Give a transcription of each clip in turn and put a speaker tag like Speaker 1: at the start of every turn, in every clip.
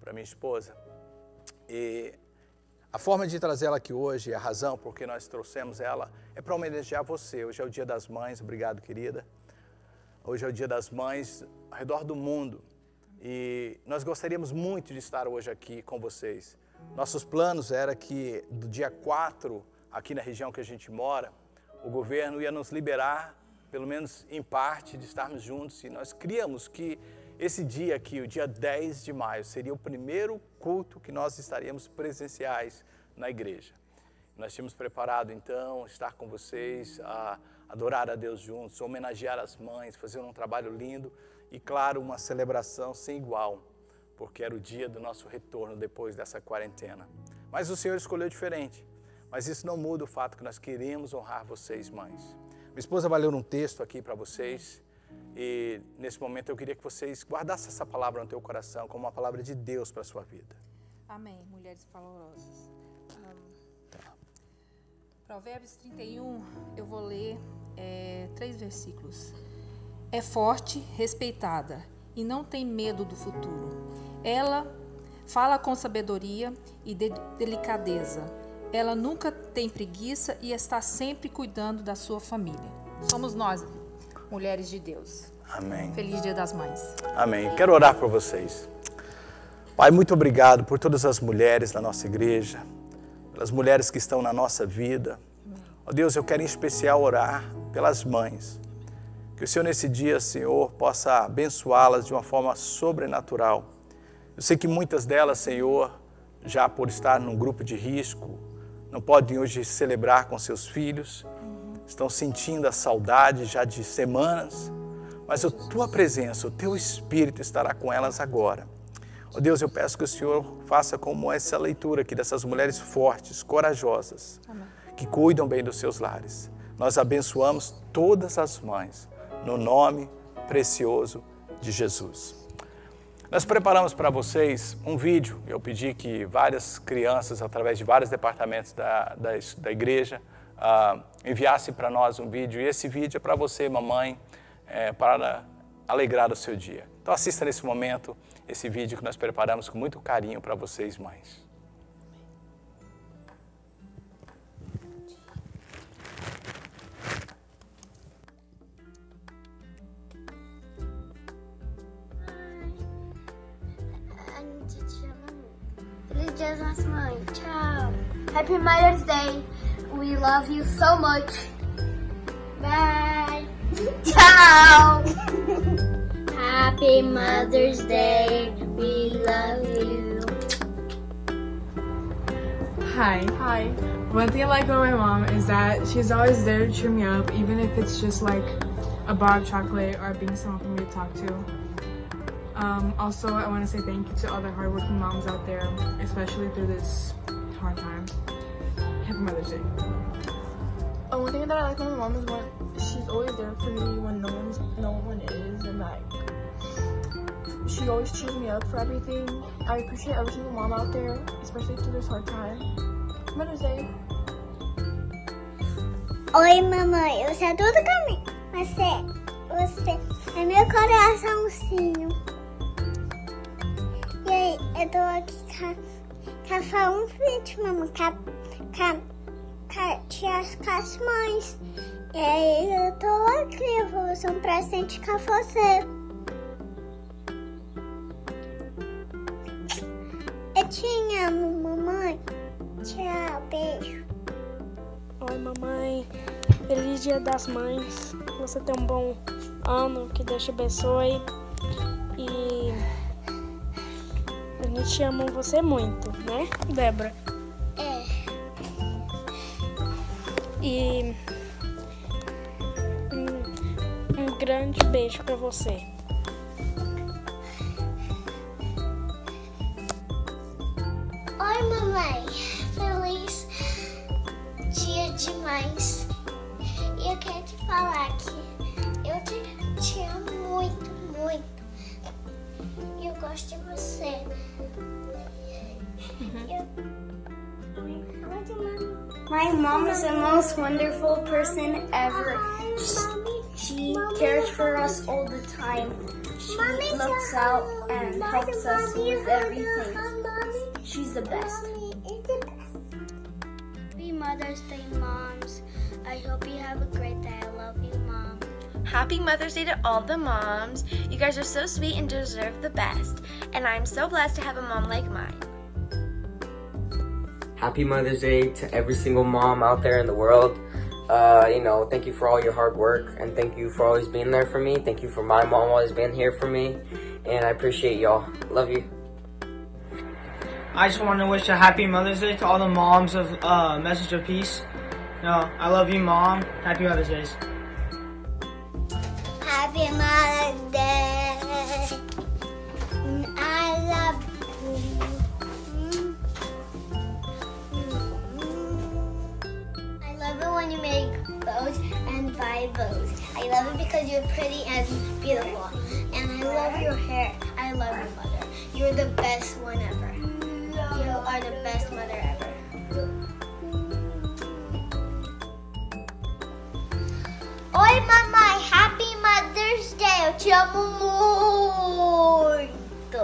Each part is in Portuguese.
Speaker 1: para minha esposa. E a forma de trazer ela aqui hoje, a razão por que nós trouxemos ela, é para homenagear você. Hoje é o Dia das Mães, obrigado, querida. Hoje é o Dia das Mães ao redor do mundo. E nós gostaríamos muito de estar hoje aqui com vocês. Nossos planos era que do dia 4, aqui na região que a gente mora, o governo ia nos liberar, pelo menos em parte, de estarmos juntos. E nós criamos que esse dia aqui, o dia 10 de maio, seria o primeiro culto que nós estaríamos presenciais na igreja. Nós tínhamos preparado, então, estar com vocês, adorar a Deus juntos, homenagear as mães, fazer um trabalho lindo e, claro, uma celebração sem igual, porque era o dia do nosso retorno depois dessa quarentena. Mas o Senhor escolheu diferente. Mas isso não muda o fato que nós queremos honrar vocês, mães. Minha esposa vai ler um texto aqui para vocês. E nesse momento eu queria que vocês guardassem essa palavra no teu coração como uma palavra de Deus para a sua vida.
Speaker 2: Amém, mulheres valorosas. Provérbios 31, eu vou ler 3 versículos. É forte, respeitada e não tem medo do futuro. Ela fala com sabedoria e delicadeza. Ela nunca tem preguiça e está sempre cuidando da sua família. Somos nós, mulheres de Deus.
Speaker 1: Amém.
Speaker 2: Feliz Dia das Mães.
Speaker 1: Amém. Quero orar por vocês. Pai, muito obrigado por todas as mulheres da nossa igreja, pelas mulheres que estão na nossa vida. Ó Deus, eu quero em especial orar pelas mães. Que o Senhor nesse dia, Senhor, possa abençoá-las de uma forma sobrenatural. Eu sei que muitas delas, Senhor, já por estar num grupo de risco, não podem hoje celebrar com seus filhos, estão sentindo a saudade já de semanas, mas a Tua presença, o Teu Espírito estará com elas agora. Ó Deus, eu peço que o Senhor faça como essa leitura aqui dessas mulheres fortes, corajosas, amém, que cuidam bem dos seus lares. Nós abençoamos todas as mães, no nome precioso de Jesus. Nós preparamos para vocês um vídeo. Eu pedi que várias crianças, através de vários departamentos da igreja, enviassem para nós um vídeo. E esse vídeo é para você, mamãe, para alegrar o seu dia. Então assista nesse momento esse vídeo que nós preparamos com muito carinho para vocês, mães.
Speaker 3: Feliz Dia das Mães. Tchau. Happy Mother's Day. We love you so much. Bye. Tchau. Happy Mother's Day. We love you.
Speaker 4: Hi. Hi. One thing I like about my mom is that she's always there to cheer me up, even if it's just like a bar of chocolate or being someone for me to talk to. Also, I want to say thank you to all the hardworking moms out there, especially through this hard time. Happy Mother's Day.
Speaker 5: One thing that I like about my mom is when she's always there for me when no one is, and like she always cheers me up for everything. I appreciate every single mom out there, especially through this hard time. Mother's Day.
Speaker 3: Oi, mamãe, eu sei tudo caminho. Você é meu coraçãozinho. E aí, eu tô aqui com só um vídeo, mamãe, com as mães. E aí, eu tô aqui, eu vou fazer um presente com você. Eu te amo, mamãe. Tchau, beijo.
Speaker 6: Oi, mamãe. Feliz Dia das Mães. Você tem um bom ano, que Deus te abençoe. E a gente ama você muito, né, Débora?
Speaker 3: É.
Speaker 6: E um grande beijo pra você.
Speaker 3: Oi, mamãe. Feliz Dia de Mães. E eu quero te falar que eu te amo muito, muito. E eu gosto de você.
Speaker 7: My mom is the most wonderful person ever. She cares for us all the time. She looks out and helps us with everything. She's the best.
Speaker 3: Happy Mother's Day, moms. I hope you have a great day. I love you, Mom.
Speaker 8: Happy Mother's Day to all the moms. You guys are so sweet and deserve the best. And I'm so blessed to have a mom like mine.
Speaker 9: Happy Mother's Day to every single mom out there in the world. Thank you for all your hard work, and thank you for always being there for me. Thank you for my mom always being here for me, and I appreciate y'all. Love you.
Speaker 10: I just want to wish a happy Mother's Day to all the moms of Message of Peace. I love you, Mom. Happy Mother's Day.
Speaker 3: Happy Mother's Day. I love you. I love it when you make bows and buy bows. I love it because you're pretty and beautiful. And I love your hair. I love your mother. You're the best one ever. You are the best mother ever. Oi, mamãe, Happy Mother's Day, eu te amo muito.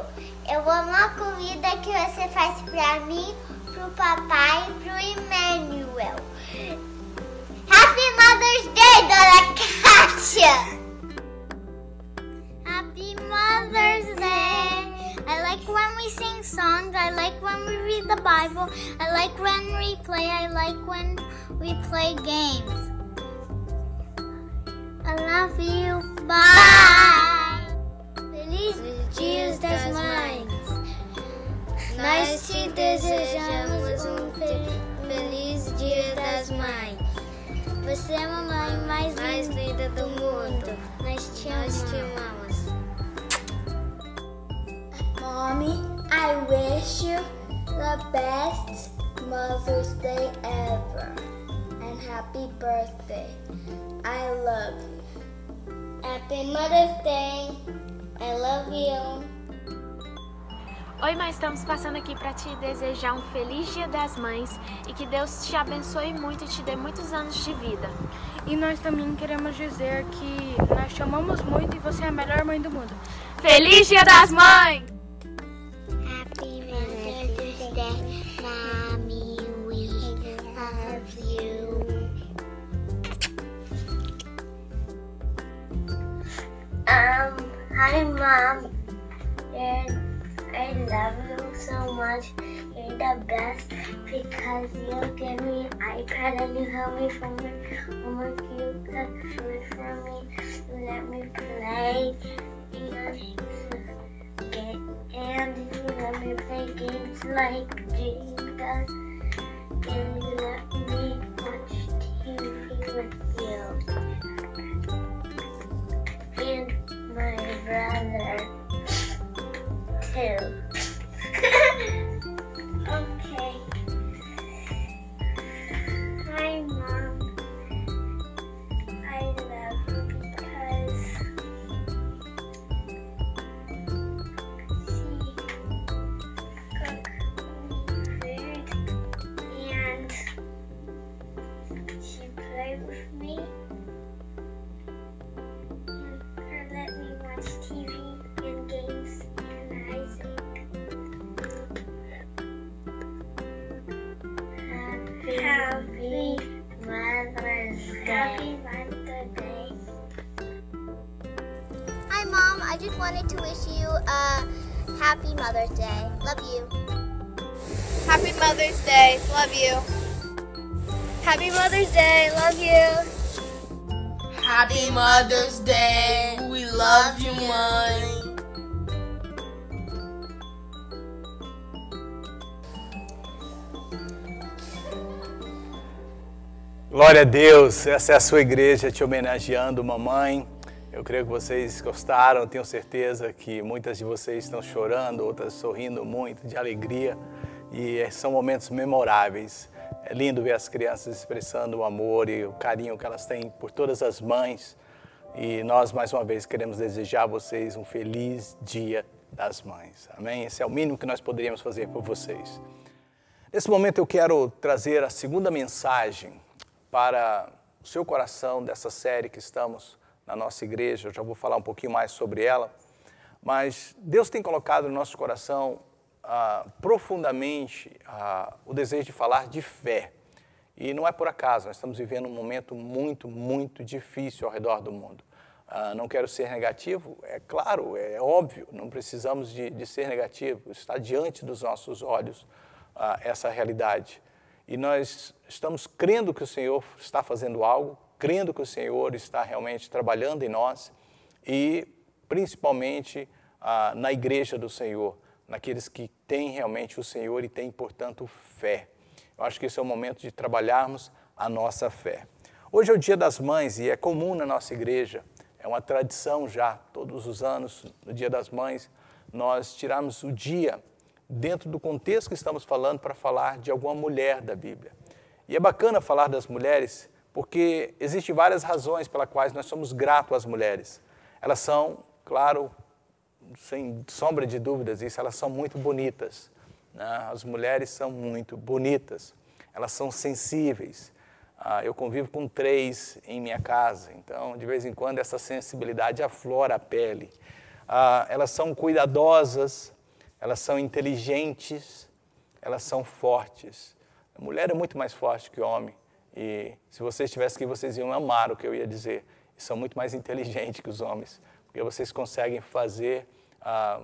Speaker 3: Eu amo a comida que você faz pra mim, pro papai e pro Emmanuel. Happy Mother's Day, Dona Kátia. Happy Mother's Day. I like when we sing songs, I like when we read the Bible, I like when we play, I like when we play games. I love you. Bye. Feliz Dias das Mães. Nós te desejamos feliz Dia das Mães. Você é a mamãe mais linda do mundo. Nós te amamos. Mommy, I wish you the best Mother's Day ever. And happy birthday. I love you. Happy Mother's Day. I love you.
Speaker 8: Oi, mãe, estamos passando aqui para te desejar um feliz Dia das Mães e que Deus te abençoe muito e te dê muitos anos de vida.
Speaker 6: E nós também queremos dizer que nós te amamos muito e você é a melhor mãe do mundo.
Speaker 8: Feliz Dia das Mães!
Speaker 3: Happy Mother's Day, Mommy, we love you. Hi, Mom. I love you so much. You're the best because you give me an iPad and you help me from my homework. You cook food for me. You let me play. And you let me play games like Jenga. And you let me watch TV with you. And my brother too. Okay. Hi, Mom. I love you because she cooked food and she played with me. And let me watch TV and games and Isaac. Happy Mother's Day. Happy Mother's Day. Hi, Mom. I just wanted to wish you a happy Mother's Day. Love you.
Speaker 8: Happy Mother's Day. Love you. Happy Mother's Day. Love you.
Speaker 11: Happy Mother's Day. We love you, mãe.
Speaker 1: Glória a Deus, essa é a sua igreja te homenageando, mamãe. Eu creio que vocês gostaram, tenho certeza que muitas de vocês estão chorando, outras sorrindo muito de alegria. E são momentos memoráveis. É lindo ver as crianças expressando o amor e o carinho que elas têm por todas as mães. E nós, mais uma vez, queremos desejar a vocês um feliz Dia das Mães. Amém? Esse é o mínimo que nós poderíamos fazer por vocês. Nesse momento eu quero trazer a segunda mensagem para o seu coração dessa série que estamos na nossa igreja. Eu já vou falar um pouquinho mais sobre ela. mas Deus tem colocado no nosso coração profundamente o desejo de falar de fé. E não é por acaso, nós estamos vivendo um momento muito, muito difícil ao redor do mundo. Não quero ser negativo, é claro, é óbvio, não precisamos de ser negativo, está diante dos nossos olhos essa realidade. E nós estamos crendo que o Senhor está fazendo algo, crendo que o Senhor está realmente trabalhando em nós e principalmente na igreja do Senhor, naqueles que têm realmente o Senhor e têm, portanto, fé. Eu acho que esse é o momento de trabalharmos a nossa fé. Hoje é o Dia das Mães e é comum na nossa igreja, é uma tradição já, todos os anos, no Dia das Mães, nós tirarmos o dia dentro do contexto que estamos falando para falar de alguma mulher da Bíblia. E é bacana falar das mulheres porque existem várias razões pelas quais nós somos gratos às mulheres. Elas são, claro, sem sombra de dúvidas, elas são muito bonitas, né? As mulheres são muito bonitas, elas são sensíveis. Eu convivo com 3 em minha casa, então de vez em quando essa sensibilidade aflora a pele. Elas são cuidadosas, elas são inteligentes, elas são fortes. A mulher é muito mais forte que o homem e se vocês estivessem aqui, vocês iam amar o que eu ia dizer. E são muito mais inteligentes que os homens, porque vocês conseguem fazer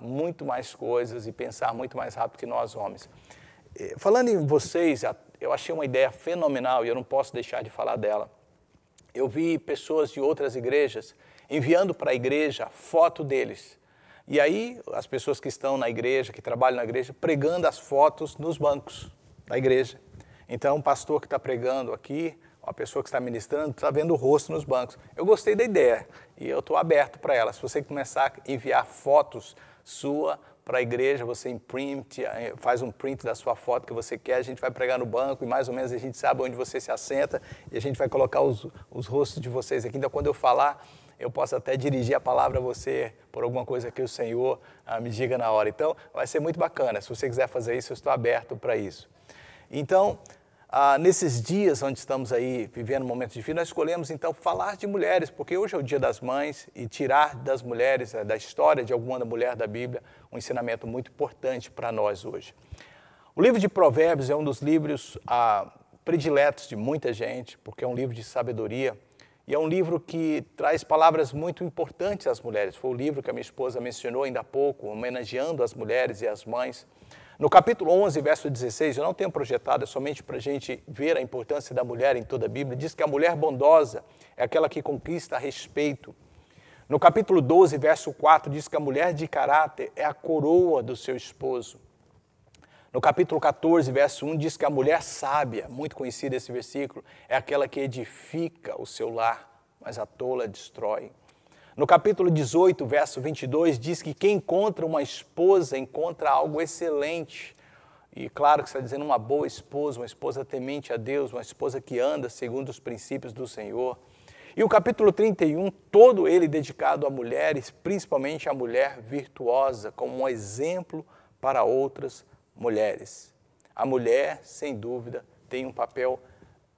Speaker 1: muito mais coisas e pensar muito mais rápido que nós homens. Falando em vocês, eu achei uma ideia fenomenal e eu não posso deixar de falar dela. Eu vi pessoas de outras igrejas enviando para a igreja foto deles. E aí, as pessoas que estão na igreja, que trabalham na igreja, pregando as fotos nos bancos da igreja. Então, o pastor que está pregando aqui, a pessoa que está ministrando, está vendo o rosto nos bancos. Eu gostei da ideia e eu estou aberto para ela. Se você começar a enviar fotos sua para a igreja, você imprime, faz um print da sua foto que você quer, a gente vai pregar no banco e mais ou menos a gente sabe onde você se assenta e a gente vai colocar os rostos de vocês aqui. Então, quando eu falar, eu posso até dirigir a palavra a você por alguma coisa que o Senhor me diga na hora. Então, vai ser muito bacana. Se você quiser fazer isso, eu estou aberto para isso. Então, nesses dias onde estamos aí vivendo um momento difícil, nós escolhemos então falar de mulheres, porque hoje é o Dia das Mães e tirar das mulheres, da história de alguma mulher da Bíblia, um ensinamento muito importante para nós hoje. O livro de Provérbios é um dos livros prediletos de muita gente, porque é um livro de sabedoria e é um livro que traz palavras muito importantes às mulheres. Foi o livro que a minha esposa mencionou ainda há pouco, homenageando as mulheres e as mães. No capítulo 11, verso 16, eu não tenho projetado, é somente para a gente ver a importância da mulher em toda a Bíblia, diz que a mulher bondosa é aquela que conquista respeito. No capítulo 12, verso 4, diz que a mulher de caráter é a coroa do seu esposo. No capítulo 14, verso 1, diz que a mulher sábia, muito conhecida esse versículo, é aquela que edifica o seu lar, mas a tola destrói. No capítulo 18, verso 22, diz que quem encontra uma esposa encontra algo excelente. E claro que está dizendo uma boa esposa, uma esposa temente a Deus, uma esposa que anda segundo os princípios do Senhor. E o capítulo 31, todo ele dedicado a mulheres, principalmente a mulher virtuosa, como um exemplo para outras mulheres. A mulher, sem dúvida, tem um papel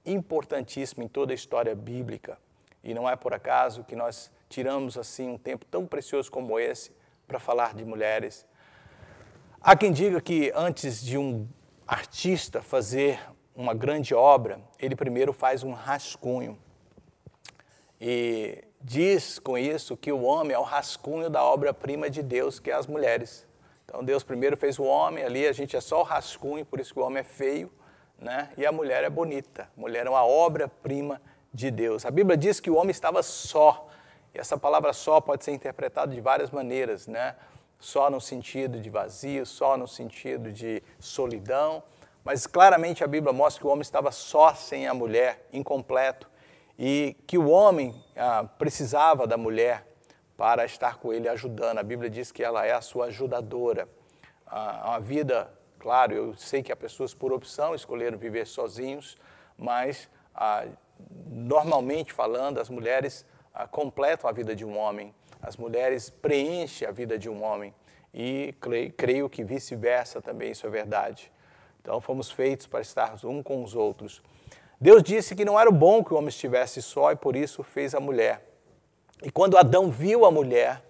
Speaker 1: importantíssimo em toda a história bíblica. E não é por acaso que nós tiramos assim um tempo tão precioso como esse para falar de mulheres. Há quem diga que antes de um artista fazer uma grande obra, ele primeiro faz um rascunho. E diz com isso que o homem é o rascunho da obra-prima de Deus, que é as mulheres. Então Deus primeiro fez o homem, ali a gente é só o rascunho, por isso que o homem é feio, né? E a mulher é bonita. A mulher é uma obra-prima de Deus. A Bíblia diz que o homem estava só. E essa palavra só pode ser interpretada de várias maneiras, né? Só no sentido de vazio, só no sentido de solidão. Mas claramente a Bíblia mostra que o homem estava só sem a mulher, incompleto. E que o homem precisava da mulher para estar com ele ajudando. A Bíblia diz que ela é a sua ajudadora. A vida, claro, eu sei que há pessoas por opção escolheram viver sozinhos, mas normalmente falando, as mulheres completam a vida de um homem, as mulheres preenchem a vida de um homem e creio que vice-versa também, isso é verdade. Então fomos feitos para estar um com os outros. Deus disse que não era bom que o homem estivesse só e por isso fez a mulher. E quando Adão viu a mulher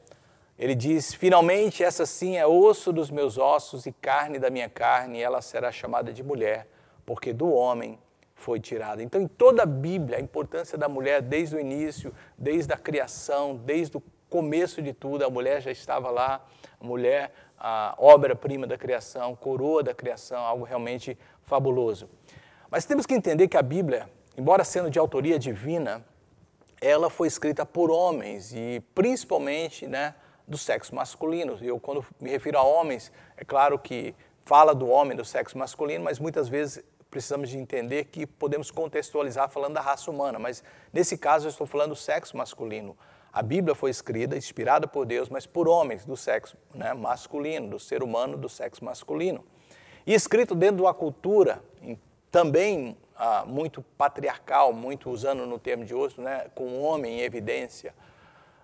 Speaker 1: Ele diz, finalmente essa sim é osso dos meus ossos e carne da minha carne, e ela será chamada de mulher, porque do homem foi tirada. Então, em toda a Bíblia, a importância da mulher, desde o início, desde a criação, desde o começo de tudo, a mulher já estava lá, a mulher, a obra-prima da criação, coroa da criação, algo realmente fabuloso. Mas temos que entender que a Bíblia, embora sendo de autoria divina, ela foi escrita por homens e principalmente, né, do sexo masculino. Eu, quando me refiro a homens, é claro que fala do homem, do sexo masculino, mas muitas vezes precisamos de entender que podemos contextualizar falando da raça humana, mas nesse caso eu estou falando do sexo masculino. A Bíblia foi escrita, inspirada por Deus, mas por homens do sexo, né, masculino, do ser humano do sexo masculino. E escrito dentro de uma cultura também muito patriarcal, muito usando no termo de hoje, né, com o homem em evidência.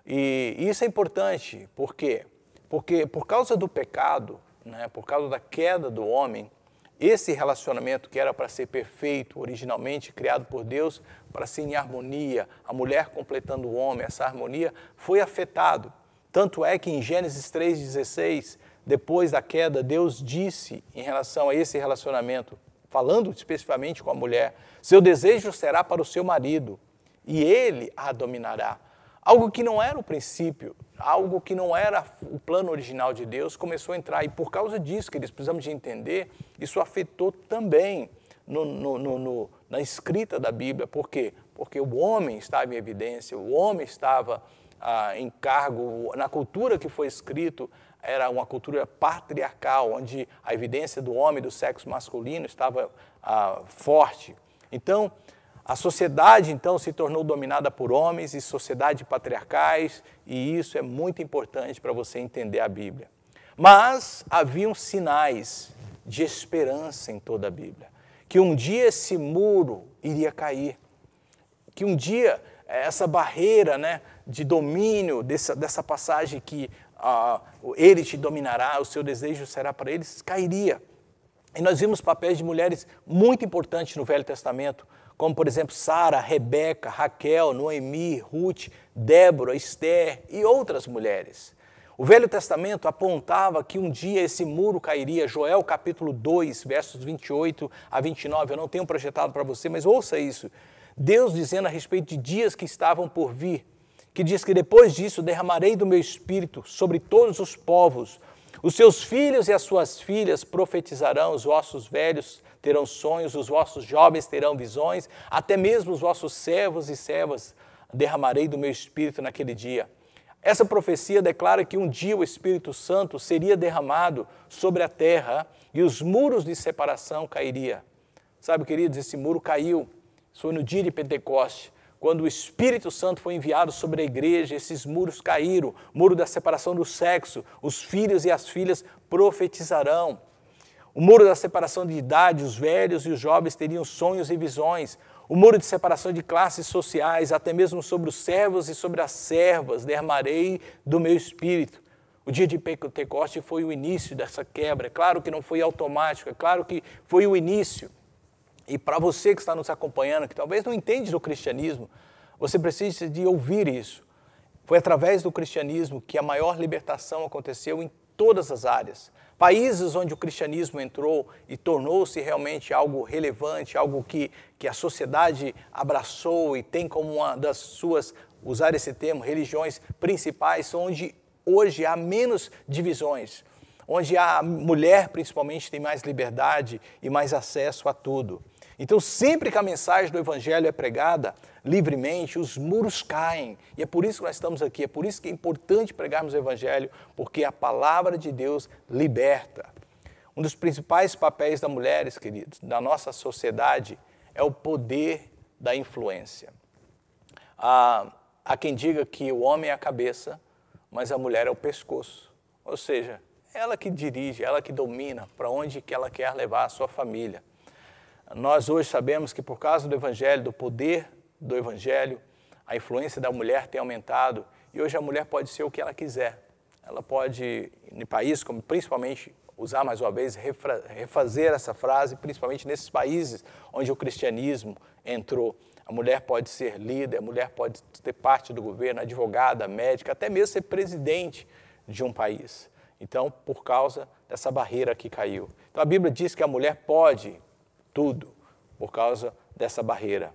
Speaker 1: E isso é importante, por quê? Porque por causa do pecado, né, por causa da queda do homem, esse relacionamento que era para ser perfeito, originalmente criado por Deus, para ser em harmonia, a mulher completando o homem, essa harmonia, foi afetado. Tanto é que em Gênesis 3,16, depois da queda, Deus disse em relação a esse relacionamento, falando especificamente com a mulher, seu desejo será para o seu marido, e ele a dominará. Algo que não era o princípio, algo que não era o plano original de Deus, começou a entrar. E por causa disso, que eles precisamos de entender, isso afetou também na escrita da Bíblia. Por quê? Porque o homem estava em evidência, o homem estava em cargo. Na cultura que foi escrito, era uma cultura patriarcal, onde a evidência do homem, do sexo masculino, estava forte. Então, a sociedade, então, se tornou dominada por homens e sociedades patriarcais, e isso é muito importante para você entender a Bíblia. Mas haviam sinais de esperança em toda a Bíblia, que um dia esse muro iria cair, que um dia essa barreira, né, de domínio, dessa passagem que ele te dominará, o seu desejo será para eles, cairia. E nós vimos papéis de mulheres muito importantes no Velho Testamento, como, por exemplo, Sara, Rebeca, Raquel, Noemi, Ruth, Débora, Esther e outras mulheres. O Velho Testamento apontava que um dia esse muro cairia. Joel capítulo 2, versos 28 a 29, eu não tenho projetado para você, mas ouça isso. Deus dizendo a respeito de dias que estavam por vir, que diz que depois disso derramarei do meu espírito sobre todos os povos. Os seus filhos e as suas filhas profetizarão, os vossos velhos terão sonhos, os vossos jovens terão visões, até mesmo os vossos servos e servas derramarei do meu espírito naquele dia. Essa profecia declara que um dia o Espírito Santo seria derramado sobre a terra e os muros de separação cairiam. Sabe, queridos, esse muro caiu, isso foi no dia de Pentecoste. Quando o Espírito Santo foi enviado sobre a igreja, esses muros caíram, muro da separação do sexo, os filhos e as filhas profetizarão. O muro da separação de idade, os velhos e os jovens teriam sonhos e visões. O muro de separação de classes sociais, até mesmo sobre os servos e sobre as servas, derramarei do meu espírito. O dia de Pentecoste foi o início dessa quebra. É claro que não foi automático, é claro que foi o início. E para você que está nos acompanhando, que talvez não entende do cristianismo, você precisa de ouvir isso. Foi através do cristianismo que a maior libertação aconteceu em todas as áreas. Países onde o cristianismo entrou e tornou-se realmente algo relevante, algo que a sociedade abraçou e tem como uma das suas, usar esse termo, religiões principais, onde hoje há menos divisões, onde a mulher principalmente tem mais liberdade e mais acesso a tudo. Então, sempre que a mensagem do Evangelho é pregada livremente, os muros caem. E é por isso que nós estamos aqui, é por isso que é importante pregarmos o Evangelho, porque a palavra de Deus liberta. Um dos principais papéis das mulheres, queridos, da nossa sociedade, é o poder da influência. Há quem diga que o homem é a cabeça, mas a mulher é o pescoço. Ou seja, ela que dirige, ela que domina para onde que ela quer levar a sua família. Nós hoje sabemos que por causa do Evangelho, do poder do Evangelho, a influência da mulher tem aumentado e hoje a mulher pode ser o que ela quiser. Ela pode, em países como principalmente, usar mais uma vez, refazer essa frase, principalmente nesses países onde o cristianismo entrou. A mulher pode ser líder, a mulher pode ter parte do governo, advogada, médica, até mesmo ser presidente de um país. Então, por causa dessa barreira que caiu. Então, a Bíblia diz que a mulher pode tudo por causa dessa barreira.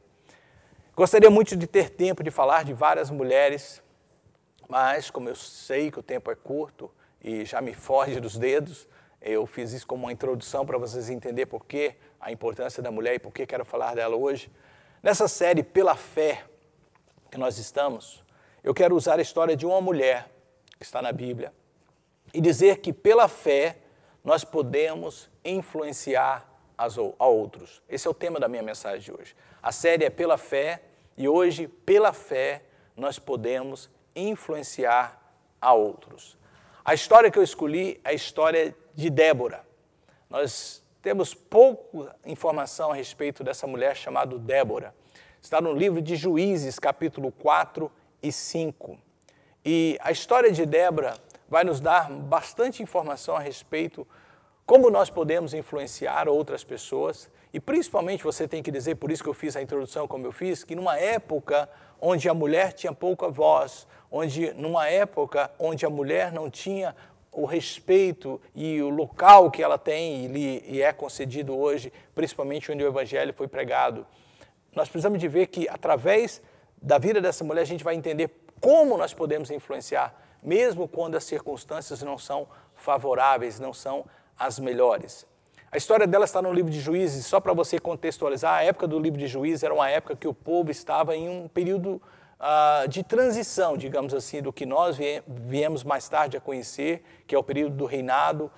Speaker 1: Gostaria muito de ter tempo de falar de várias mulheres, mas como eu sei que o tempo é curto e já me foge dos dedos, eu fiz isso como uma introdução para vocês entenderem por que a importância da mulher e por que quero falar dela hoje. Nessa série Pela Fé que nós estamos, eu quero usar a história de uma mulher que está na Bíblia e dizer que pela fé nós podemos influenciar a outros. Esse é o tema da minha mensagem de hoje. A série é Pela Fé e hoje, pela fé, nós podemos influenciar a outros. A história que eu escolhi é a história de Débora. Nós temos pouca informação a respeito dessa mulher chamada Débora. Está no livro de Juízes, capítulo 4 e 5. E a história de Débora vai nos dar bastante informação a respeito como nós podemos influenciar outras pessoas. E principalmente você tem que dizer, por isso que eu fiz a introdução como eu fiz, que numa época onde a mulher tinha pouca voz, numa época onde a mulher não tinha o respeito e o local que ela tem e é concedido hoje, principalmente onde o Evangelho foi pregado. Nós precisamos de ver que, através da vida dessa mulher, a gente vai entender como nós podemos influenciar, mesmo quando as circunstâncias não são favoráveis, não são as melhores. A história dela está no livro de Juízes, só para você contextualizar, a época do livro de Juízes era uma época que o povo estava em um período de transição, digamos assim, do que nós viemos mais tarde a conhecer, que é o período do reinado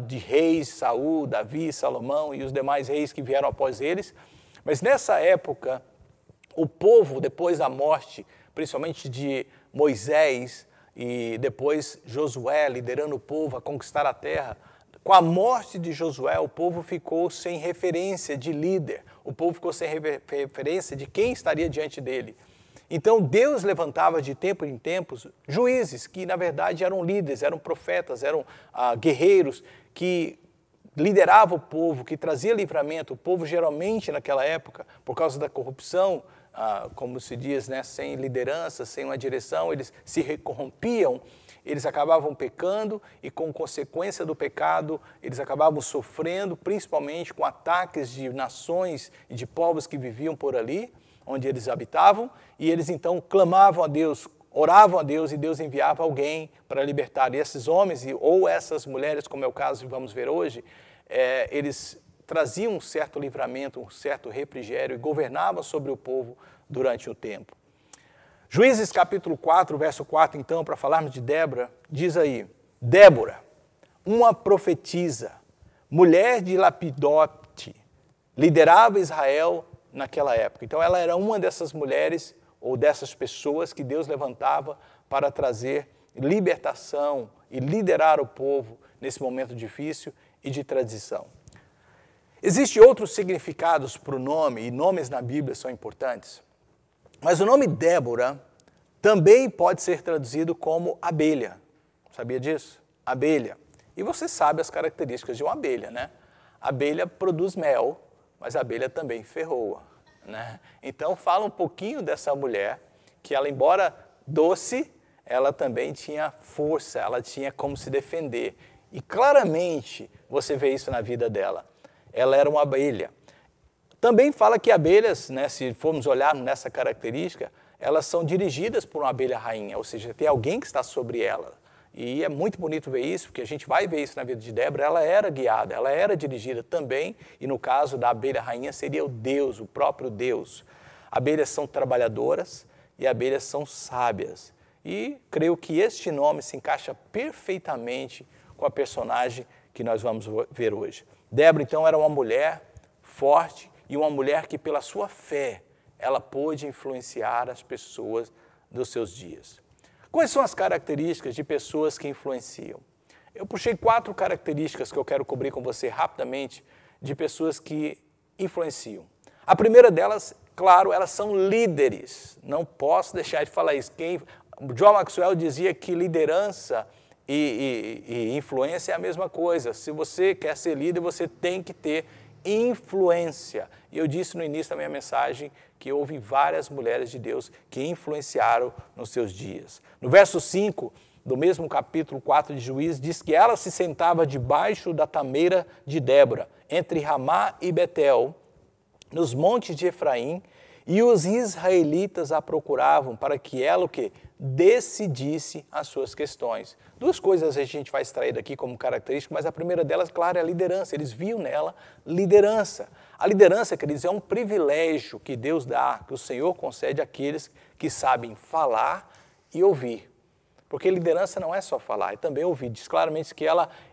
Speaker 1: de reis, Saul, Davi, Salomão e os demais reis que vieram após eles. Mas nessa época, o povo, depois da morte, principalmente de Moisés e depois Josué liderando o povo a conquistar a terra, com a morte de Josué, o povo ficou sem referência de líder, o povo ficou sem referência de quem estaria diante dele. Então Deus levantava de tempo em tempos juízes que na verdade eram líderes, eram profetas, eram guerreiros que lideravam o povo, que trazia livramento. O povo geralmente naquela época, por causa da corrupção, como se diz, né, sem liderança, sem uma direção, eles se corrompiam, eles acabavam pecando e com consequência do pecado, eles acabavam sofrendo, principalmente com ataques de nações e de povos que viviam por ali, onde eles habitavam, e eles então clamavam a Deus, oravam a Deus e Deus enviava alguém para libertar. E esses homens ou essas mulheres, como é o caso que vamos ver hoje, eles traziam um certo livramento, um certo refrigério e governavam sobre o povo durante o tempo. Juízes capítulo 4, verso 4, então, para falarmos de Débora, diz aí: Débora, uma profetisa, mulher de Lapidote, liderava Israel naquela época. Então ela era uma dessas mulheres ou dessas pessoas que Deus levantava para trazer libertação e liderar o povo nesse momento difícil e de transição. Existem outros significados para o nome, e nomes na Bíblia são importantes, mas o nome Débora também pode ser traduzido como abelha. Sabia disso? Abelha. E você sabe as características de uma abelha, né? A abelha produz mel, mas a abelha também ferroa, né? Então fala um pouquinho dessa mulher, que ela, embora doce, ela também tinha força, ela tinha como se defender. E claramente você vê isso na vida dela. Ela era uma abelha. Também fala que abelhas, né, se formos olhar nessa característica, elas são dirigidas por uma abelha rainha, ou seja, tem alguém que está sobre ela. E é muito bonito ver isso, porque a gente vai ver isso na vida de Débora. Ela era guiada, ela era dirigida também, e no caso da abelha rainha seria o Deus, o próprio Deus. Abelhas são trabalhadoras e abelhas são sábias. E creio que este nome se encaixa perfeitamente com a personagem que nós vamos ver hoje. Débora, então, era uma mulher forte e uma mulher que, pela sua fé, ela pôde influenciar as pessoas dos seus dias. Quais são as características de pessoas que influenciam? Eu puxei 4 características que eu quero cobrir com você rapidamente de pessoas que influenciam. A primeira delas, claro, elas são líderes. Não posso deixar de falar isso. John Maxwell dizia que liderança e influência é a mesma coisa. Se você quer ser líder, você tem que ter influência. E eu disse no início da minha mensagem que houve várias mulheres de Deus que influenciaram nos seus dias. No verso 5, do mesmo capítulo 4 de Juízes, diz que ela se sentava debaixo da tameira de Débora, entre Ramá e Betel, nos montes de Efraim, e os israelitas a procuravam para que ela o quê? Decidisse as suas questões. Duas coisas a gente vai extrair daqui como característica, mas a primeira delas, claro, é a liderança. Eles viam nela liderança. A liderança, queridos, é um privilégio que Deus dá, que o Senhor concede àqueles que sabem falar e ouvir. Porque liderança não é só falar, é também ouvir. Diz claramente que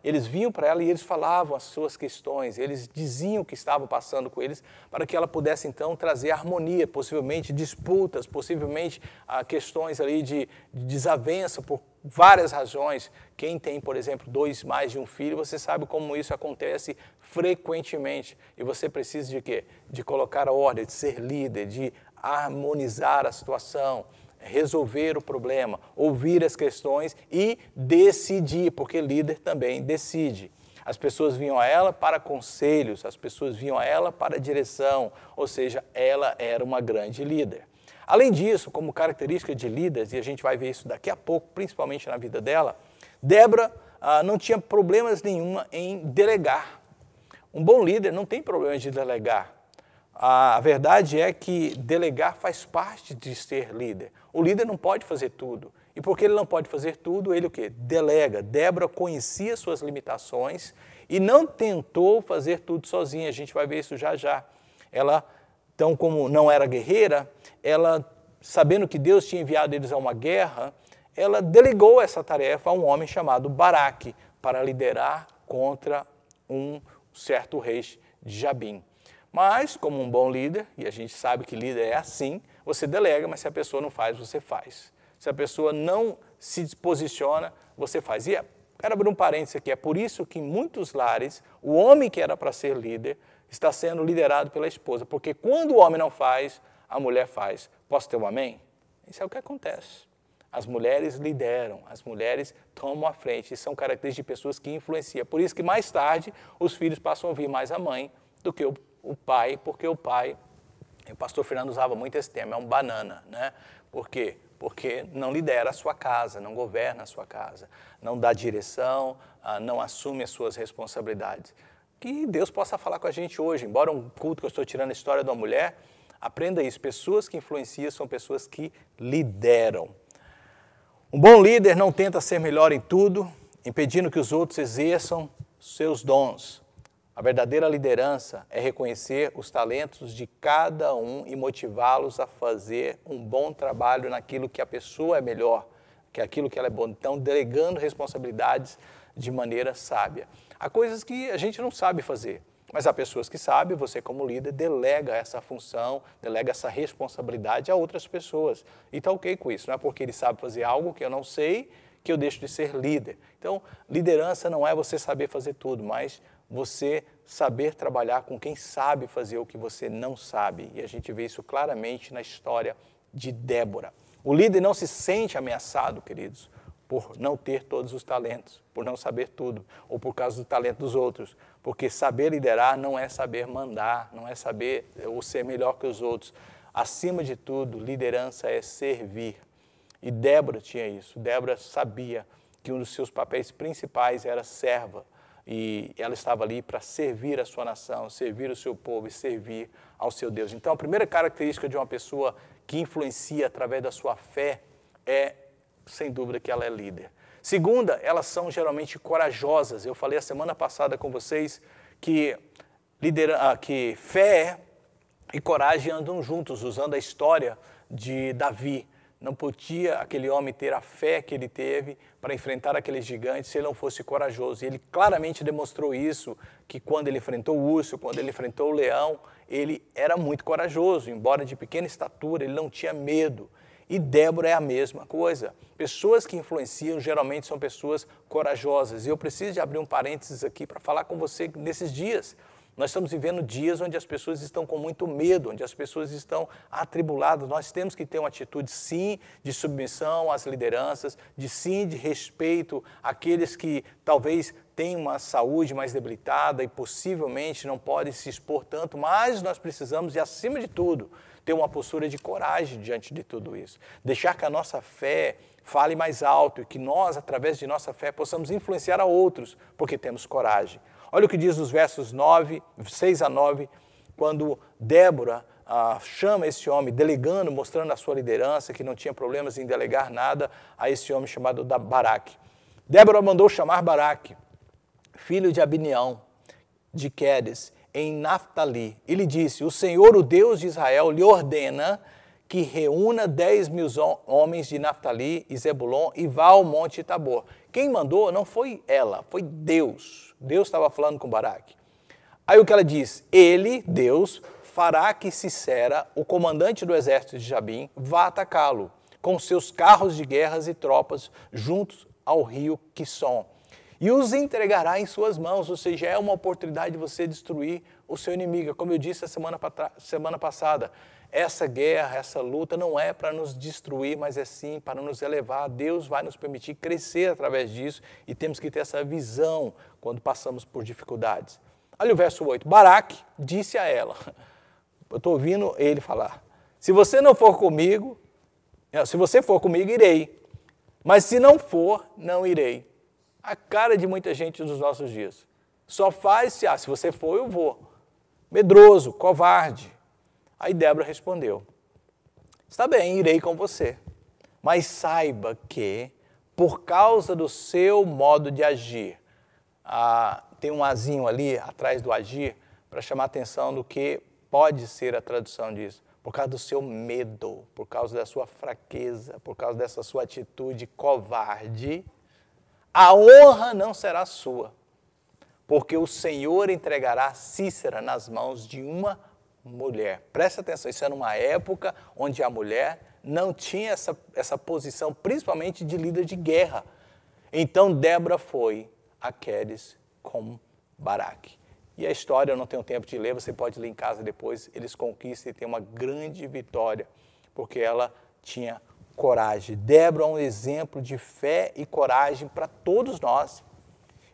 Speaker 1: eles vinham para ela e eles falavam as suas questões, eles diziam o que estavam passando com eles, para que ela pudesse então trazer harmonia, possivelmente disputas, possivelmente questões ali de desavença por várias razões. Quem tem, por exemplo, mais de um filho, você sabe como isso acontece frequentemente. E você precisa de quê? De colocar a ordem, de ser líder, de harmonizar a situação, resolver o problema, ouvir as questões e decidir, porque líder também decide. As pessoas vinham a ela para conselhos, as pessoas vinham a ela para direção, ou seja, ela era uma grande líder. Além disso, como característica de líderes, e a gente vai ver isso daqui a pouco, principalmente na vida dela, Débora não tinha problemas nenhuma em delegar. Um bom líder não tem problema de delegar. A verdade é que delegar faz parte de ser líder. O líder não pode fazer tudo. E porque ele não pode fazer tudo, ele o quê? Delega. Débora conhecia suas limitações e não tentou fazer tudo sozinha. A gente vai ver isso já já. Ela, então, como não era guerreira, ela, sabendo que Deus tinha enviado eles a uma guerra, ela delegou essa tarefa a um homem chamado Baraque para liderar contra um certo rei de Jabim. Mas, como um bom líder, e a gente sabe que líder é assim, você delega, mas se a pessoa não faz, você faz. Se a pessoa não se posiciona, você faz. E quero abrir um parênteses aqui, é por isso que em muitos lares, o homem que era para ser líder está sendo liderado pela esposa, porque quando o homem não faz, a mulher faz. Posso ter um amém? Isso é o que acontece. As mulheres lideram, as mulheres tomam a frente, e são características de pessoas que influenciam. Por isso que mais tarde, os filhos passam a ouvir mais a mãe do que o pai, porque o pai, o pastor Fernando usava muito esse termo, é um banana, né? Por quê? Porque não lidera a sua casa, não governa a sua casa, não dá direção, não assume as suas responsabilidades. Que Deus possa falar com a gente hoje, embora um culto que eu estou tirando a história de uma mulher, aprenda isso, pessoas que influenciam são pessoas que lideram. Um bom líder não tenta ser melhor em tudo, impedindo que os outros exerçam seus dons. A verdadeira liderança é reconhecer os talentos de cada um e motivá-los a fazer um bom trabalho naquilo que a pessoa é melhor, que é aquilo que ela é boa. Então, delegando responsabilidades de maneira sábia. Há coisas que a gente não sabe fazer, mas há pessoas que sabem, você como líder delega essa função, delega essa responsabilidade a outras pessoas. E está ok com isso, não é porque ele sabe fazer algo que eu não sei que eu deixo de ser líder. Então, liderança não é você saber fazer tudo, mas você saber trabalhar com quem sabe fazer o que você não sabe. E a gente vê isso claramente na história de Débora. O líder não se sente ameaçado, queridos, por não ter todos os talentos, por não saber tudo, ou por causa do talento dos outros. Porque saber liderar não é saber mandar, não é saber ou ser melhor que os outros. Acima de tudo, liderança é servir. E Débora tinha isso. Débora sabia que um dos seus papéis principais era serva. E ela estava ali para servir a sua nação, servir o seu povo e servir ao seu Deus. Então, a primeira característica de uma pessoa que influencia através da sua fé é, sem dúvida, que ela é líder. Segunda, elas são geralmente corajosas. Eu falei a semana passada com vocês que fé e coragem andam juntos, usando a história de Davi. Não podia aquele homem ter a fé que ele teve para enfrentar aqueles gigantes se ele não fosse corajoso. E ele claramente demonstrou isso, que quando ele enfrentou o urso, quando ele enfrentou o leão, ele era muito corajoso. Embora de pequena estatura, ele não tinha medo. E Débora é a mesma coisa. Pessoas que influenciam geralmente são pessoas corajosas. E eu preciso de abrir um parênteses aqui para falar com você nesses dias. Nós estamos vivendo dias onde as pessoas estão com muito medo, onde as pessoas estão atribuladas. Nós temos que ter uma atitude, sim, de submissão às lideranças, de respeito àqueles que talvez têm uma saúde mais debilitada e possivelmente não podem se expor tanto, mas nós precisamos, e acima de tudo, ter uma postura de coragem diante de tudo isso. Deixar que a nossa fé fale mais alto e que nós, através de nossa fé, possamos influenciar a outros, porque temos coragem. Olha o que diz os versos 6 a 9, quando Débora chama esse homem, delegando, mostrando a sua liderança, que não tinha problemas em delegar nada a esse homem chamado Baraque. Débora mandou chamar Baraque, filho de Abineão, de Quedes, em Naftali. Ele disse: o Senhor, o Deus de Israel, lhe ordena que reúna 10.000 homens de Naftali e Zebulon e vá ao monte Tabor. Quem mandou não foi ela, foi Deus. Deus estava falando com Baraque. Aí o que ela diz? Ele, Deus, fará que Sisera, o comandante do exército de Jabim, vá atacá-lo, com seus carros de guerras e tropas, juntos ao rio Quisson, e os entregará em suas mãos, ou seja, é uma oportunidade de você destruir o seu inimigo. Como eu disse a semana passada, essa guerra, essa luta não é para nos destruir, mas é sim para nos elevar. Deus vai nos permitir crescer através disso e temos que ter essa visão quando passamos por dificuldades. Olha o verso 8. Baraque disse a ela, eu estou ouvindo ele falar, se você for comigo, irei, mas se não for, não irei. A cara de muita gente nos nossos dias. Só faz se você for, eu vou. Medroso, covarde. Aí Débora respondeu: está bem, irei com você. Mas saiba que, por causa do seu modo de agir, tem um azinho ali atrás do agir, para chamar a atenção do que pode ser a tradução disso. Por causa do seu medo, por causa da sua fraqueza, por causa dessa sua atitude covarde, a honra não será sua, porque o Senhor entregará Sísera nas mãos de uma mulher. Presta atenção, isso era uma época onde a mulher não tinha essa posição, principalmente de líder de guerra. Então Débora foi a Quedes com Baraque. E a história, eu não tenho tempo de ler, você pode ler em casa depois, eles conquistam e têm uma grande vitória, porque ela tinha coragem. Débora é um exemplo de fé e coragem para todos nós.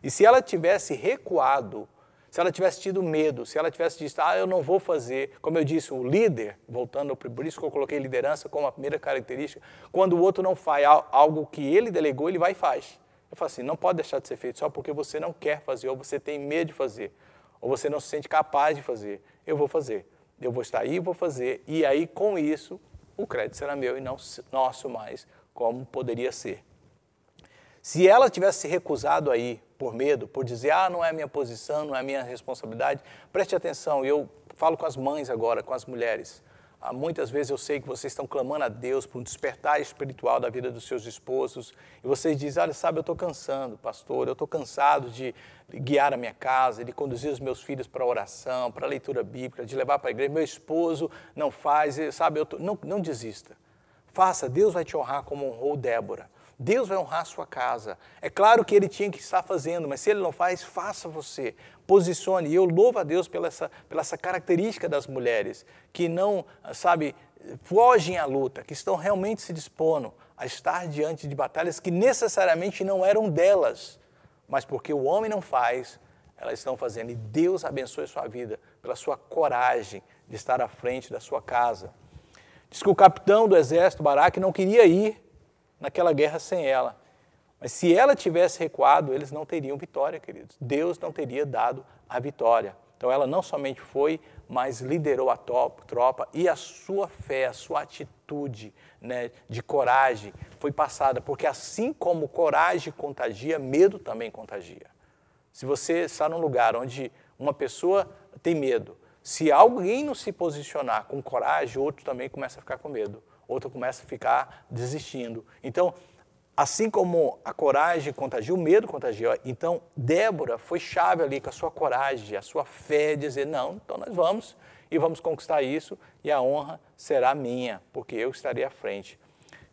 Speaker 1: E se ela tivesse recuado, se ela tivesse tido medo, se ela tivesse dito, eu não vou fazer, como eu disse, o líder, voltando, por isso que eu coloquei liderança como a primeira característica, quando o outro não faz algo que ele delegou, ele vai e faz. Eu falo assim, não pode deixar de ser feito só porque você não quer fazer, ou você tem medo de fazer, ou você não se sente capaz de fazer. Eu vou fazer, eu vou estar aí e vou fazer, e aí com isso, o crédito será meu e não nosso mais, como poderia ser. Se ela tivesse se recusado aí por medo, por dizer, não é a minha posição, não é a minha responsabilidade, preste atenção, eu falo com as mães agora, com as mulheres. Muitas vezes eu sei que vocês estão clamando a Deus por um despertar espiritual da vida dos seus esposos, e vocês dizem, olha, sabe, eu estou cansando, pastor, eu estou cansado de guiar a minha casa, de conduzir os meus filhos para a oração, para a leitura bíblica, de levar para a igreja, meu esposo não faz, sabe, não desista. Faça, Deus vai te honrar como honrou Débora. Deus vai honrar a sua casa. É claro que ele tinha que estar fazendo, mas se ele não faz, faça você. Posicione. E eu louvo a Deus pela essa característica das mulheres, que não, sabe, fogem à luta, que estão realmente se dispondo a estar diante de batalhas que necessariamente não eram delas, mas porque o homem não faz, elas estão fazendo. E Deus abençoe a sua vida pela sua coragem de estar à frente da sua casa. Diz que o capitão do exército, Baraque, não queria ir naquela guerra sem ela. Mas se ela tivesse recuado, eles não teriam vitória, queridos. Deus não teria dado a vitória. Então ela não somente foi, mas liderou a tropa e a sua fé, a sua atitude, né, de coragem foi passada. Porque assim como coragem contagia, medo também contagia. Se você está num lugar onde uma pessoa tem medo, se alguém não se posicionar com coragem, outro também começa a ficar com medo. Outro começa a ficar desistindo. Então, assim como a coragem contagia, o medo contagia. Então, Débora foi chave ali com a sua coragem, a sua fé, dizer, não, então nós vamos e vamos conquistar isso e a honra será minha, porque eu estarei à frente.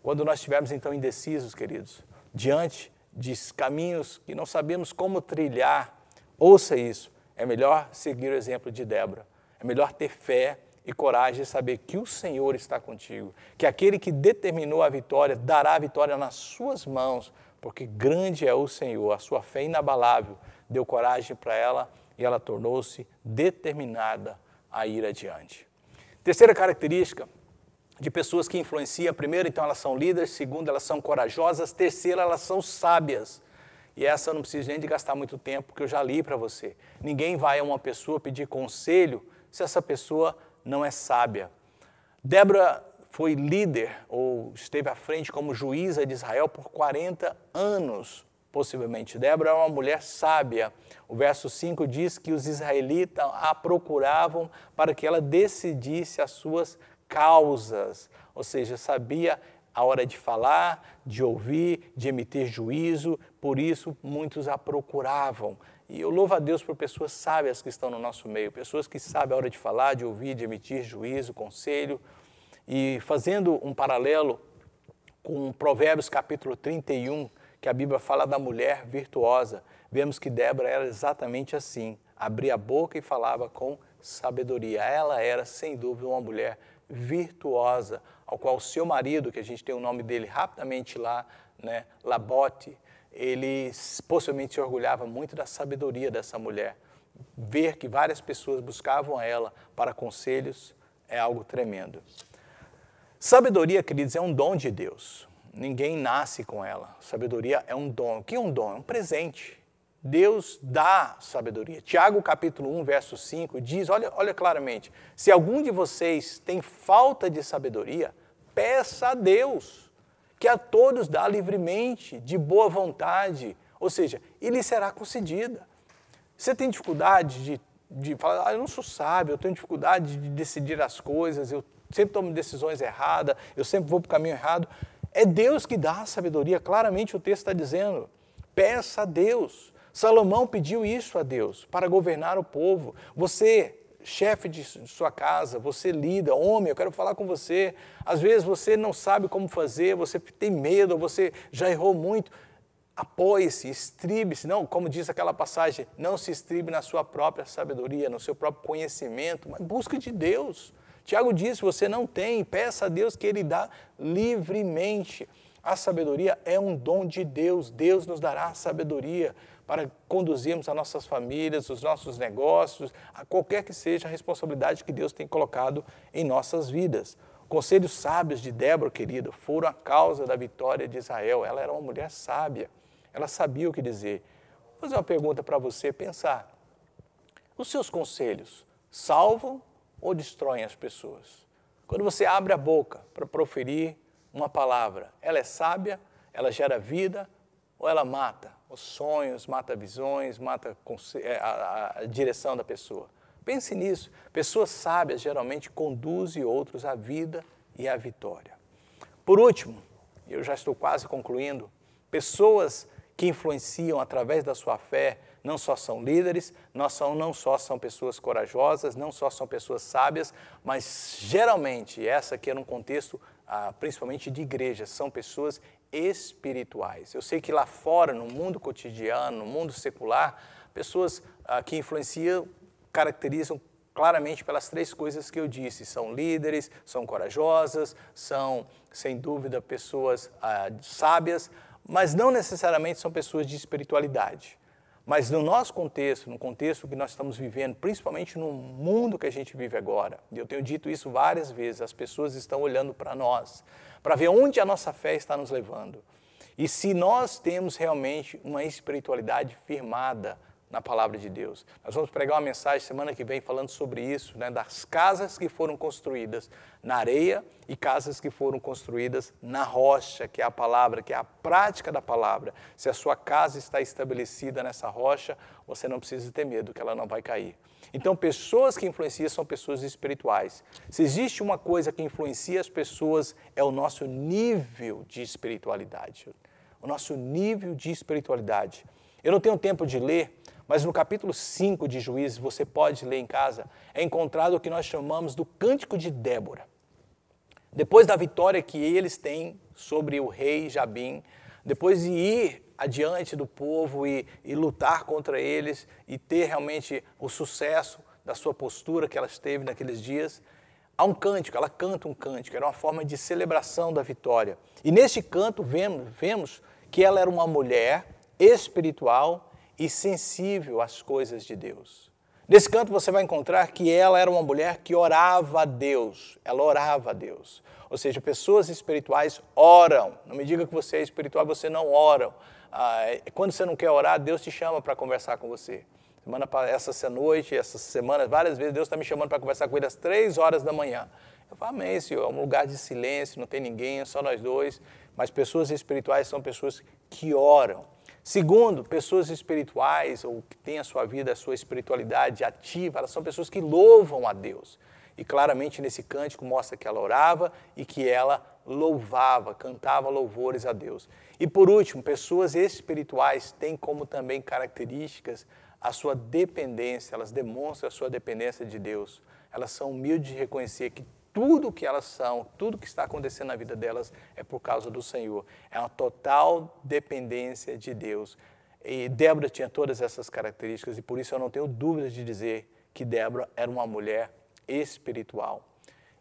Speaker 1: Quando nós estivermos, então, indecisos, queridos, diante de caminhos que não sabemos como trilhar, ouça isso, é melhor seguir o exemplo de Débora, é melhor ter fé e coragem de saber que o Senhor está contigo, que aquele que determinou a vitória, dará a vitória nas suas mãos, porque grande é o Senhor, a sua fé inabalável deu coragem para ela e ela tornou-se determinada a ir adiante. Terceira característica de pessoas que influenciam. Primeiro, então, elas são líderes. Segundo, elas são corajosas. Terceiro, elas são sábias. E essa eu não preciso nem de gastar muito tempo, porque eu já li para você. Ninguém vai a uma pessoa pedir conselho se essa pessoa não é sábia. Débora foi líder, ou esteve à frente como juíza de Israel por 40 anos, possivelmente. Débora é uma mulher sábia. O verso 5 diz que os israelitas a procuravam para que ela decidisse as suas causas, ou seja, sabia a hora de falar, de ouvir, de emitir juízo, por isso muitos a procuravam. E eu louvo a Deus por pessoas sábias que estão no nosso meio, pessoas que sabem a hora de falar, de ouvir, de emitir juízo, conselho. E fazendo um paralelo com Provérbios capítulo 31, que a Bíblia fala da mulher virtuosa, vemos que Débora era exatamente assim, abria a boca e falava com sabedoria. Ela era, sem dúvida, uma mulher virtuosa, ao qual o seu marido, que a gente tem o nome dele rapidamente lá, né, Labote, ele possivelmente se orgulhava muito da sabedoria dessa mulher. Ver que várias pessoas buscavam a ela para conselhos é algo tremendo. Sabedoria, queridos, é um dom de Deus. Ninguém nasce com ela. Sabedoria é um dom. O que é um dom? É um presente. Deus dá sabedoria. Tiago, capítulo 1, verso 5, diz, olha claramente, se algum de vocês tem falta de sabedoria, peça a Deus, que a todos dá livremente, de boa vontade, ou seja, e lhe será concedida. Você tem dificuldade de falar, eu não sou sábio, eu tenho dificuldade de decidir as coisas, eu sempre tomo decisões erradas, eu sempre vou para o caminho errado. É Deus que dá a sabedoria, claramente o texto está dizendo, peça a Deus. Salomão pediu isso a Deus, para governar o povo. Você, chefe de sua casa, você líder, homem, eu quero falar com você. Às vezes você não sabe como fazer, você tem medo, você já errou muito. Apoie-se, estribe-se, não, como diz aquela passagem, não se estribe na sua própria sabedoria, no seu próprio conhecimento, mas busque de Deus. Tiago diz, se você não tem, peça a Deus que Ele dá livremente. A sabedoria é um dom de Deus, Deus nos dará a sabedoria para conduzirmos as nossas famílias, os nossos negócios, a qualquer que seja a responsabilidade que Deus tem colocado em nossas vidas. Conselhos sábios de Débora, querida, foram a causa da vitória de Israel. Ela era uma mulher sábia, ela sabia o que dizer. Vou fazer uma pergunta para você pensar. Os seus conselhos salvam ou destroem as pessoas? Quando você abre a boca para proferir uma palavra, ela é sábia, ela gera vida ou ela mata os sonhos, mata visões, mata a direção da pessoa? Pense nisso. Pessoas sábias geralmente conduzem outros à vida e à vitória. Por último, eu já estou quase concluindo, pessoas que influenciam através da sua fé não só são líderes, não só são pessoas corajosas, não só são pessoas sábias, mas geralmente, essa aqui é num contexto principalmente de igreja, são pessoas espirituais. Eu sei que lá fora, no mundo cotidiano, no mundo secular, pessoas que influenciam caracterizam claramente pelas três coisas que eu disse. São líderes, são corajosas, são, sem dúvida, pessoas sábias, mas não necessariamente são pessoas de espiritualidade. Mas no nosso contexto, no contexto que nós estamos vivendo, principalmente no mundo que a gente vive agora, e eu tenho dito isso várias vezes, as pessoas estão olhando para nós, para ver onde a nossa fé está nos levando. E se nós temos realmente uma espiritualidade firmada na palavra de Deus. Nós vamos pregar uma mensagem semana que vem falando sobre isso, né, das casas que foram construídas na areia e casas que foram construídas na rocha, que é a palavra, que é a prática da palavra. Se a sua casa está estabelecida nessa rocha, você não precisa ter medo que ela não vai cair. Então, pessoas que influenciam são pessoas espirituais. Se existe uma coisa que influencia as pessoas, é o nosso nível de espiritualidade. O nosso nível de espiritualidade. Eu não tenho tempo de ler, mas no capítulo 5 de Juízes, você pode ler em casa, é encontrado o que nós chamamos do Cântico de Débora. Depois da vitória que eles têm sobre o rei Jabim, depois de ir adiante do povo e lutar contra eles e ter realmente o sucesso da sua postura que ela teve naqueles dias, há um cântico, ela canta um cântico, era uma forma de celebração da vitória. E neste canto vemos que ela era uma mulher espiritual e sensível às coisas de Deus. Nesse canto você vai encontrar que ela era uma mulher que orava a Deus. Ela orava a Deus. Ou seja, pessoas espirituais oram. Não me diga que você é espiritual e você não ora. Quando você não quer orar, Deus te chama para conversar com você. Essa noite, essa semana, várias vezes Deus está me chamando para conversar com ele às 3 horas da manhã. Eu falo, amém, Senhor, é um lugar de silêncio, não tem ninguém, é só nós dois. Mas pessoas espirituais são pessoas que oram. Segundo, pessoas espirituais, ou que têm a sua vida, a sua espiritualidade ativa, elas são pessoas que louvam a Deus. E claramente nesse cântico mostra que ela orava e que ela louvava, cantava louvores a Deus. E por último, pessoas espirituais têm como também características a sua dependência, elas demonstram a sua dependência de Deus. Elas são humildes de reconhecer que tudo que elas são, tudo que está acontecendo na vida delas é por causa do Senhor. É uma total dependência de Deus. E Débora tinha todas essas características e por isso eu não tenho dúvidas de dizer que Débora era uma mulher espiritual.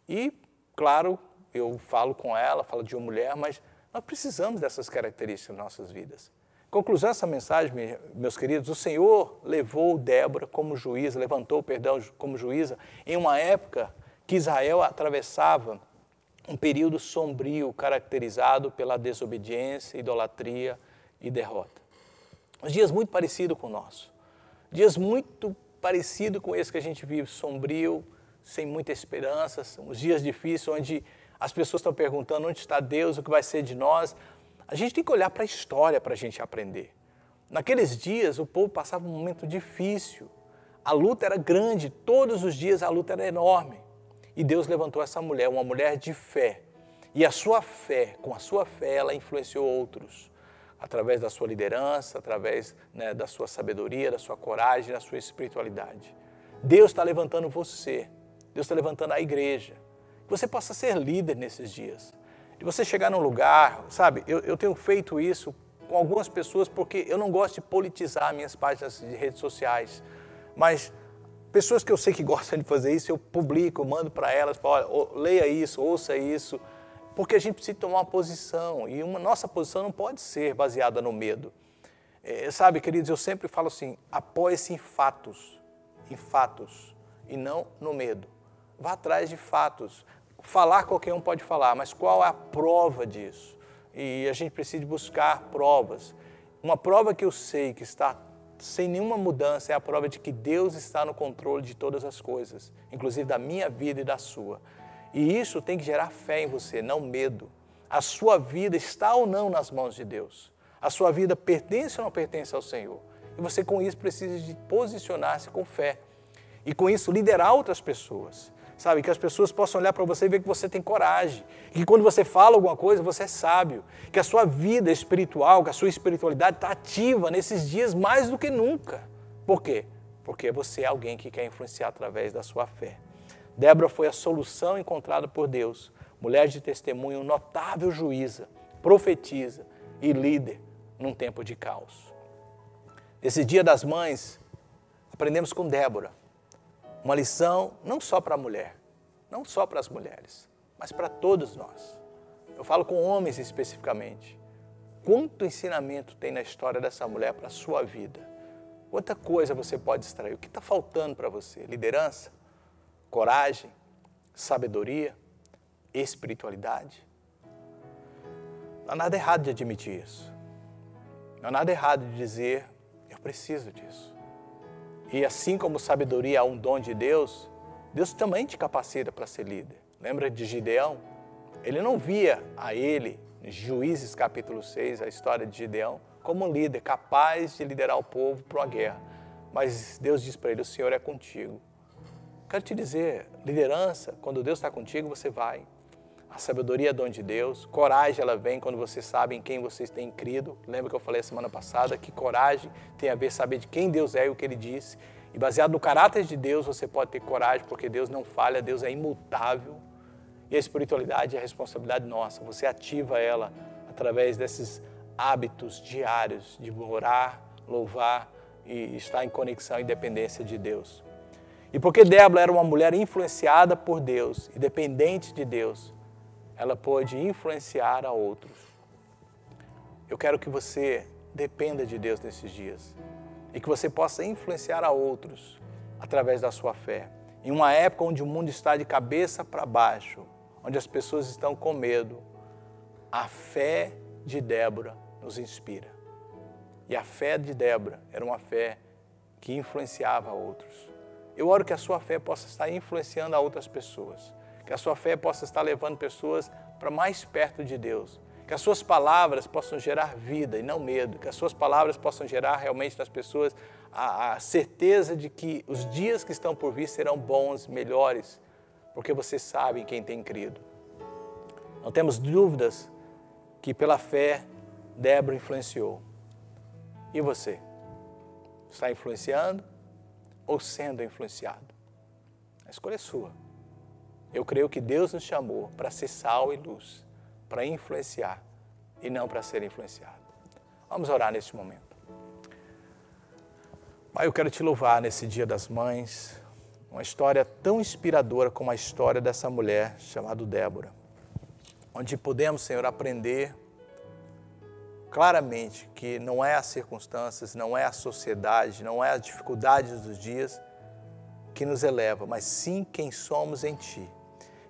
Speaker 1: E, claro, eu falo com ela, falo de uma mulher, mas nós precisamos dessas características nas nossas vidas. Conclusão dessa mensagem, meus queridos, o Senhor levou Débora como juíza, levantou, perdão, como juíza, em uma época que Israel atravessava um período sombrio, caracterizado pela desobediência, idolatria e derrota. Uns dias muito parecidos com o nosso. Dias muito parecidos com esse que a gente vive, sombrio, sem muita esperança, uns dias difíceis, onde as pessoas estão perguntando onde está Deus, o que vai ser de nós. A gente tem que olhar para a história para a gente aprender. Naqueles dias, o povo passava um momento difícil. A luta era grande, todos os dias a luta era enorme. E Deus levantou essa mulher, uma mulher de fé. E a sua fé, com a sua fé, ela influenciou outros. Através da sua liderança, através da sua sabedoria, da sua coragem, da sua espiritualidade. Deus está levantando você. Deus está levantando a igreja. Que você possa ser líder nesses dias. De você chegar num lugar, sabe, eu tenho feito isso com algumas pessoas porque eu não gosto de politizar minhas páginas de redes sociais. Mas pessoas que eu sei que gostam de fazer isso, eu publico, eu mando para elas, falo, olha, leia isso, ouça isso, porque a gente precisa tomar uma posição, e nossa posição não pode ser baseada no medo. Sabe, queridos, eu sempre falo assim, apoie-se em fatos, e não no medo. Vá atrás de fatos. Falar qualquer um pode falar, mas qual é a prova disso? E a gente precisa buscar provas. Uma prova que eu sei que está sem nenhuma mudança é a prova de que Deus está no controle de todas as coisas, inclusive da minha vida e da sua. E isso tem que gerar fé em você, não medo. A sua vida está ou não nas mãos de Deus. A sua vida pertence ou não pertence ao Senhor. E você com isso precisa de posicionar-se com fé. E com isso liderar outras pessoas. Sabe, que as pessoas possam olhar para você e ver que você tem coragem. Que quando você fala alguma coisa, você é sábio. Que a sua vida espiritual, que a sua espiritualidade está ativa nesses dias mais do que nunca. Por quê? Porque você é alguém que quer influenciar através da sua fé. Débora foi a solução encontrada por Deus. Mulher de testemunho, notável juíza, profetiza e líder num tempo de caos. Nesse Dia das Mães, aprendemos com Débora. Uma lição não só para a mulher, não só para as mulheres, mas para todos nós. Eu falo com homens especificamente. Quanto ensinamento tem na história dessa mulher para a sua vida? Quanta coisa você pode extrair? O que está faltando para você? Liderança? Coragem? Sabedoria? Espiritualidade? Não há nada errado de admitir isso. Não há nada errado de dizer, eu preciso disso. E assim como sabedoria é um dom de Deus, Deus também te capacita para ser líder. Lembra de Gideão? Ele não via a ele, em Juízes capítulo 6, a história de Gideão, como um líder capaz de liderar o povo para uma guerra. Mas Deus diz para ele, o Senhor é contigo. Quero te dizer, liderança, quando Deus está contigo, você vai. A sabedoria é dom de Deus, coragem ela vem quando você sabe em quem você tem crido. Lembra que eu falei semana passada que coragem tem a ver saber de quem Deus é e o que Ele disse. E baseado no caráter de Deus, você pode ter coragem, porque Deus não falha, Deus é imutável. E a espiritualidade é a responsabilidade nossa. Você ativa ela através desses hábitos diários de orar, louvar e estar em conexão e dependência de Deus. E porque Débora era uma mulher influenciada por Deus e dependente de Deus, ela pôde influenciar a outros. Eu quero que você dependa de Deus nesses dias e que você possa influenciar a outros através da sua fé. Em uma época onde o mundo está de cabeça para baixo, onde as pessoas estão com medo, a fé de Débora nos inspira. E a fé de Débora era uma fé que influenciava outros. Eu oro que a sua fé possa estar influenciando a outras pessoas, que a sua fé possa estar levando pessoas para mais perto de Deus, que as suas palavras possam gerar vida e não medo, que as suas palavras possam gerar realmente nas pessoas a certeza de que os dias que estão por vir serão bons, melhores, porque você sabe em quem tem crido. Não temos dúvidas que pela fé Débora influenciou. E você? Está influenciando ou sendo influenciado? A escolha é sua. Eu creio que Deus nos chamou para ser sal e luz, para influenciar e não para ser influenciado. Vamos orar neste momento. Pai, eu quero te louvar nesse Dia das Mães, uma história tão inspiradora como a história dessa mulher chamada Débora, onde podemos, Senhor, aprender claramente que não é as circunstâncias, não é a sociedade, não é as dificuldades dos dias que nos eleva, mas sim quem somos em Ti.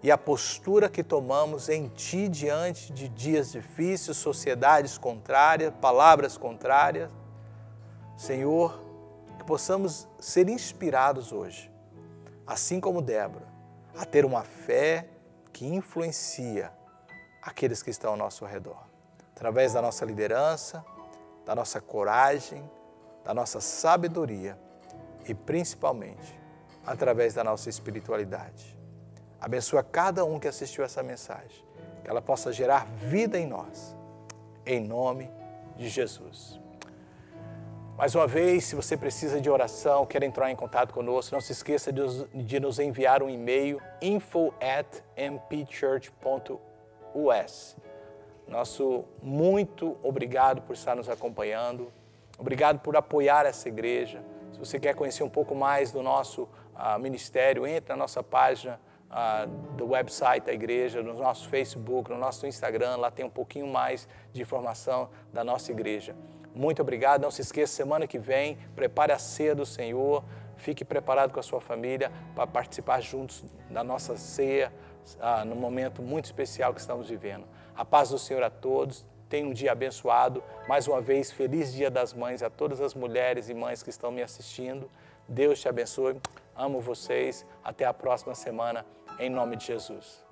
Speaker 1: E a postura que tomamos em Ti diante de dias difíceis, sociedades contrárias, palavras contrárias. Senhor, que possamos ser inspirados hoje, assim como Débora, a ter uma fé que influencia aqueles que estão ao nosso redor. Através da nossa liderança, da nossa coragem, da nossa sabedoria e principalmente através da nossa espiritualidade. Abençoa cada um que assistiu essa mensagem, que ela possa gerar vida em nós, em nome de Jesus. Mais uma vez, se você precisa de oração, quer entrar em contato conosco, não se esqueça de nos enviar um e-mail info@mpchurch.us. Nosso muito obrigado por estar nos acompanhando, obrigado por apoiar essa igreja. Se você quer conhecer um pouco mais do nosso ministério, entre na nossa página do website da igreja, no nosso Facebook, no nosso Instagram, lá tem um pouquinho mais de informação da nossa igreja. Muito obrigado, não se esqueça, semana que vem, prepare a ceia do Senhor, fique preparado com a sua família para participar juntos da nossa ceia, num momento muito especial que estamos vivendo. A paz do Senhor a todos, tenha um dia abençoado. Mais uma vez, feliz Dia das Mães a todas as mulheres e mães que estão me assistindo. Deus te abençoe, amo vocês, até a próxima semana, em nome de Jesus.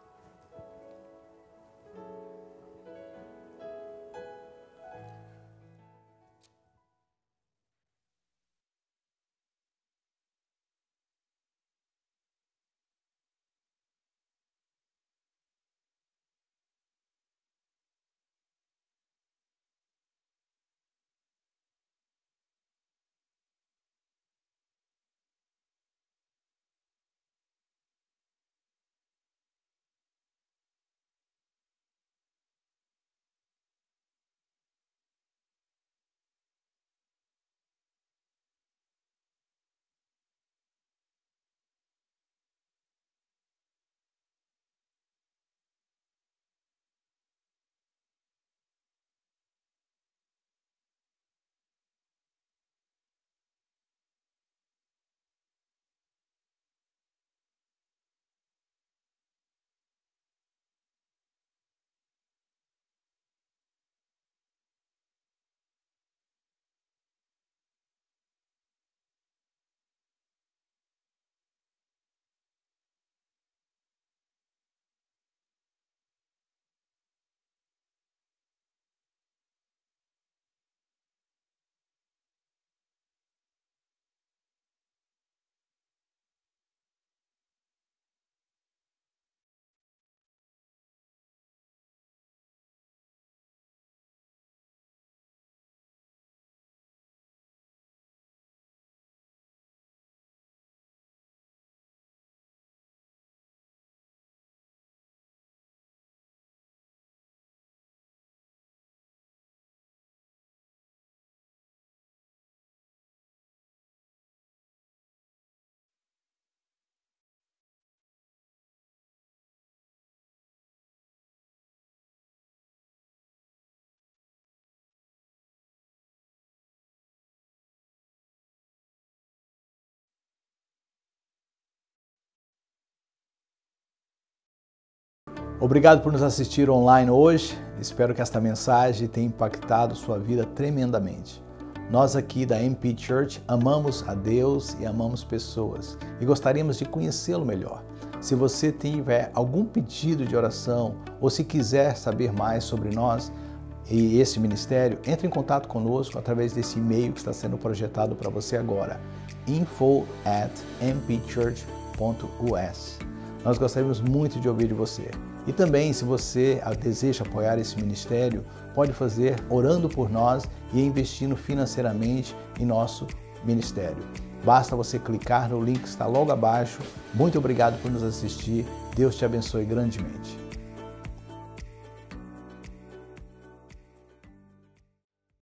Speaker 1: Obrigado por nos assistir online hoje. Espero que esta mensagem tenha impactado sua vida tremendamente. Nós aqui da MP Church amamos a Deus e amamos pessoas e gostaríamos de conhecê-lo melhor. Se você tiver algum pedido de oração ou se quiser saber mais sobre nós e esse ministério, entre em contato conosco através desse e-mail que está sendo projetado para você agora, info@mpchurch.us. Nós gostaríamos muito de ouvir de você. E também, se você deseja apoiar esse ministério, pode fazer orando por nós e investindo financeiramente em nosso ministério. Basta você clicar no link que está logo abaixo. Muito obrigado por nos assistir. Deus te abençoe grandemente.